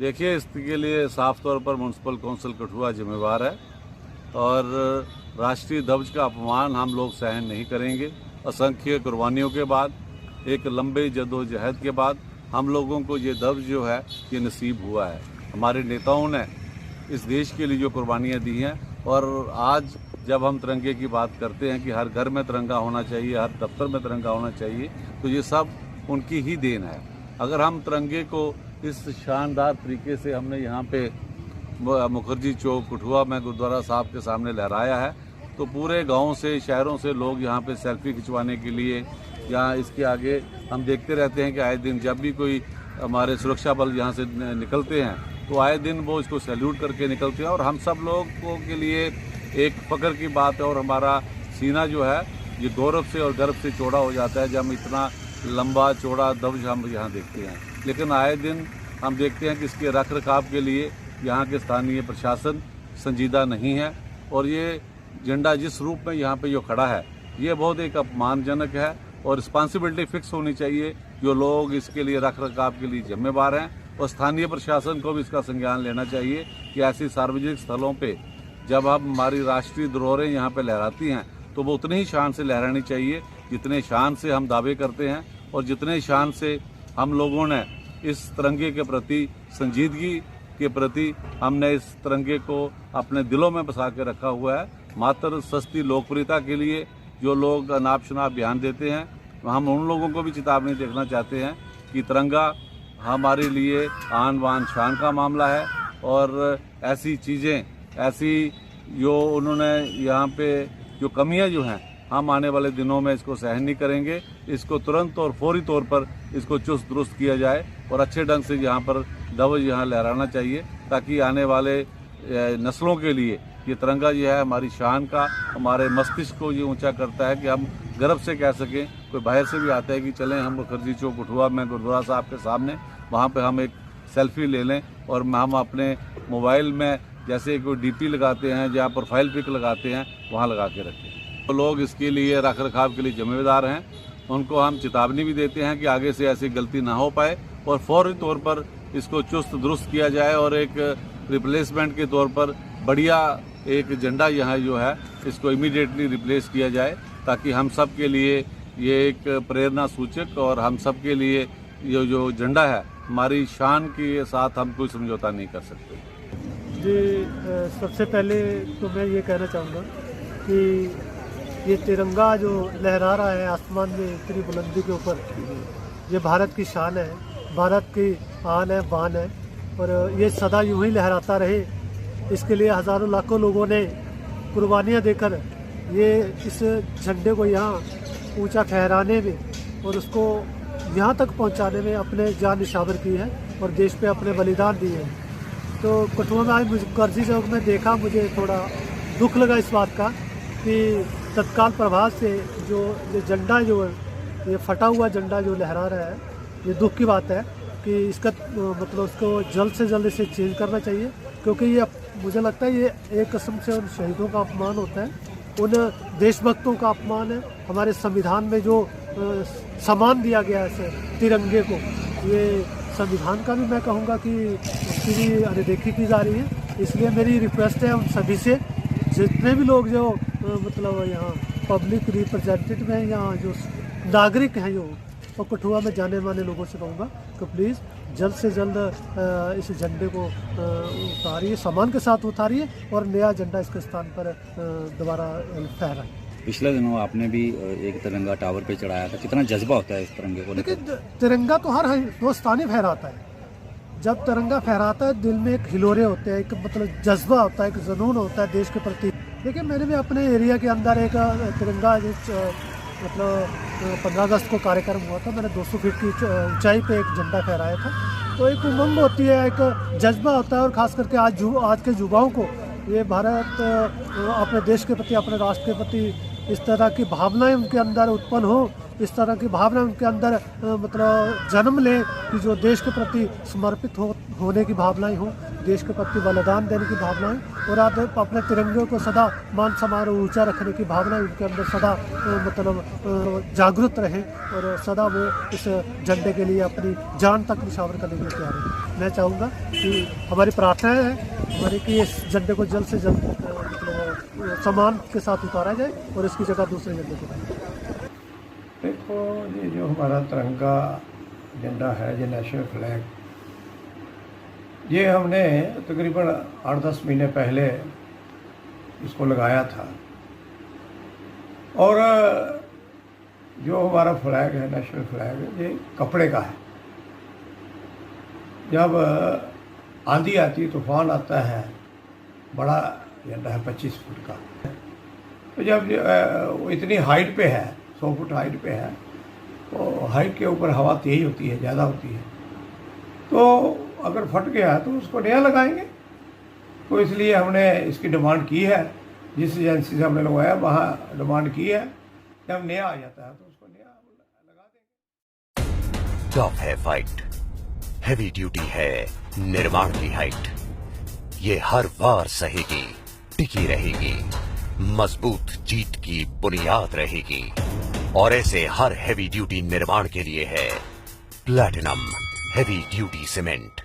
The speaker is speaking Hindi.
देखिए, इसके लिए साफ तौर पर म्यूनसिपल काउंसिल कठुआ जिम्मेवार है और राष्ट्रीय ध्वज का अपमान हम लोग सहन नहीं करेंगे। असंख्य कुर्बानियों के बाद, एक लंबे जद्दोजहद के बाद हम लोगों को ये ध्वज जो है ये नसीब हुआ है। हमारे नेताओं ने इस देश के लिए जो कुर्बानियाँ दी हैं, और आज जब हम तिरंगे की बात करते हैं कि हर घर में तिरंगा होना चाहिए, हर दफ्तर में तिरंगा होना चाहिए, तो ये सब उनकी ही देन है। अगर हम तिरंगे को इस शानदार तरीके से हमने यहाँ पे मुखर्जी चौक कठुआ में गुरुद्वारा साहब के सामने लहराया है, तो पूरे गाँव से, शहरों से लोग यहाँ पे सेल्फी खिंचवाने के लिए, या इसके आगे हम देखते रहते हैं कि आए दिन जब भी कोई हमारे सुरक्षा बल यहाँ से निकलते हैं तो आए दिन वो इसको सैल्यूट करके निकलते हैं। और हम सब लोगों के लिए एक फ़ख्र की बात है, और हमारा सीना जो है ये गौरव से और गर्व से चौड़ा हो जाता है जब हम इतना लंबा चौड़ा ध्वज हम यहाँ देखते हैं। लेकिन आए दिन हम देखते हैं कि इसके रख रखाव के लिए यहाँ के स्थानीय प्रशासन संजीदा नहीं है, और ये झंडा जिस रूप में यहाँ पे जो खड़ा है ये बहुत एक अपमानजनक है। और रिस्पॉन्सिबिलिटी फिक्स होनी चाहिए, जो लोग इसके लिए रख रखाव के लिए जिम्मेवार हैं, और स्थानीय प्रशासन को भी इसका संज्ञान लेना चाहिए कि ऐसी सार्वजनिक स्थलों पे जब हम हमारी राष्ट्रीय धरोहरें यहाँ पे लहराती हैं तो वो उतनी ही शान से लहरानी चाहिए जितने शान से हम दावे करते हैं, और जितने शान से हम लोगों ने इस तिरंगे के प्रति, संजीदगी के प्रति हमने इस तिरंगे को अपने दिलों में बसा के रखा हुआ है। मात्र सस्ती लोकप्रियता के लिए जो लोग अनाप शनाप बयान देते हैं, हम उन लोगों को भी चेतावनी देखना चाहते हैं कि तिरंगा हमारे लिए आन बान शान का मामला है, और ऐसी चीज़ें, ऐसी जो उन्होंने यहाँ पे जो कमियाँ जो हैं, हम आने वाले दिनों में इसको सहन नहीं करेंगे। इसको तुरंत और फौरी तौर पर इसको चुस्त दुरुस्त किया जाए और अच्छे ढंग से यहाँ पर ध्वज यहाँ लहराना चाहिए, ताकि आने वाले नस्लों के लिए ये तिरंगा जो है हमारी शान का, हमारे मस्तिष्क को ये ऊंचा करता है कि हम गर्व से कह सकें। कोई बाहर से भी आता है कि चलें हम मुखर्जी चौक कठुआ में गुरुद्वारा साहब के सामने, वहाँ पे हम एक सेल्फी ले लें, और हम अपने मोबाइल में जैसे कोई डीपी लगाते हैं, जहाँ प्रोफाइल पिक लगाते हैं, वहाँ लगा के रखें। तो लोग इसके लिए रख रखाव के लिए जिम्मेदार हैं, उनको हम चेतावनी भी देते हैं कि आगे से ऐसी गलती ना हो पाए, और फौरी तौर पर इसको चुस्त दुरुस्त किया जाए, और एक रिप्लेसमेंट के तौर पर बढ़िया एक झंडा यहाँ जो है इसको इमीडिएटली रिप्लेस किया जाए, ताकि हम सब के लिए ये एक प्रेरणा सूचक, और हम सब के लिए ये जो झंडा है हमारी शान के साथ हम कोई समझौता नहीं कर सकते। जी, सबसे पहले तो मैं ये कहना चाहूँगा कि ये तिरंगा जो लहरा रहा है आसमान में इतनी बुलंदी के ऊपर, ये भारत की शान है, भारत की आन है, बान है, और ये सदा यूं ही लहराता रहे। इसके लिए हज़ारों लाखों लोगों ने कुर्बानियाँ देकर ये इस झंडे को यहाँ ऊंचा फहराने में और उसको यहाँ तक पहुँचाने में अपने जान निछावर की है, और देश पे अपने बलिदान दिए हैं। तो कठुआ में आज मुखर्जी चौक में देखा, मुझे थोड़ा दुख लगा इस बात का कि तत्काल प्रभाव से जो ये झंडा जो ये फटा हुआ झंडा जो लहरा रहा है, ये दुख की बात है कि इसका मतलब उसको जल्द से जल्द इसे चेंज करना चाहिए, क्योंकि ये मुझे लगता है ये एक किस्म से उन शहीदों का अपमान होता है, उन देशभक्तों का अपमान है। हमारे संविधान में जो सम्मान दिया गया है तिरंगे को, ये संविधान का भी मैं कहूँगा कि उसकी भी अनदेखी की जा रही है। इसलिए मेरी रिक्वेस्ट है उन सभी से, जितने भी लोग जो मतलब यहाँ पब्लिक रिप्रेजेंटेटिव हैं, यहाँ जो नागरिक हैं, जो और कठुआ में जाने वाले लोगों से कहूँगा कि प्लीज़ जल्द से जल्द इस झंडे को उतारिए, सम्मान के साथ उतारिए, और नया झंडा इसके स्थान पर दोबारा फहराए। पिछले दिनों आपने भी एक तिरंगा टावर पे चढ़ाया था, कितना जज्बा होता है इस तिरंगे को लेकर? लेकिन तिरंगा तो हर हिंदुस्तानी फहराता है। जब तिरंगा फहराता है दिल में एक हिलोरे होते हैं, एक मतलब जज्बा होता है, एक जुनून होता है देश के प्रति। लेकिन मैंने भी अपने एरिया के अंदर एक तिरंगा मतलब 15 अगस्त को कार्यक्रम हुआ था, मैंने 200 फीट की ऊंचाई पे एक झंडा फहराया था। तो एक उमंग होती है, एक जज्बा होता है, और ख़ास करके आज के युवाओं को ये भारत अपने देश के प्रति, अपने राष्ट्र के प्रति इस तरह की भावनाएं उनके अंदर उत्पन्न हो, इस तरह की भावना उनके अंदर मतलब जन्म ले कि जो देश के प्रति समर्पित होने की भावनाएं हो, देश के प्रति बलिदान देने की भावना है और आज अपने तिरंगे को सदा मान सम्मान और ऊंचा रखने की भावना उनके अंदर सदा मतलब जागरूक रहे और सदा वो इस झंडे के लिए अपनी जान तक निछावर करने के लिए तैयार है। मैं चाहूँगा कि हमारी प्रार्थना है हमारी कि इस झंडे को जल्द से जल्द मतलब सम्मान के साथ उतारा जाए और इसकी जगह दूसरे झंडे को डालें। देखो ये जो हमारा तिरंगा झंडा है, ये नेशनल फ्लैग, ये हमने तकरीबन 8-10 महीने पहले इसको लगाया था। और जो हमारा फ्लैग है, नेशनल फ्लैग, ये कपड़े का है। जब आंधी आती, तूफान आता है, बड़ा झंडा है 25 फुट का, तो जब इतनी हाइट पे है, 100 फुट हाइट पे है, तो हाइट के ऊपर हवा तेज होती है, ज़्यादा होती है, तो अगर फट गया तो उसको नया लगाएंगे। तो इसलिए हमने इसकी डिमांड की है, जिस एजेंसी से हमने लगवाया वहाँ डिमांड की है, जब नया आ जाता है तो उसको नया लगा देंगे। टफ है फाइट, हैवी ड्यूटी है निर्माण की हाइट, ये हर वार सहेगी, टिकी रहेगी, मजबूत जीत की बुनियाद रहेगी। और ऐसे हर हैवी ड्यूटी निर्माण के लिए है प्लैटिनम हैवी ड्यूटी सीमेंट।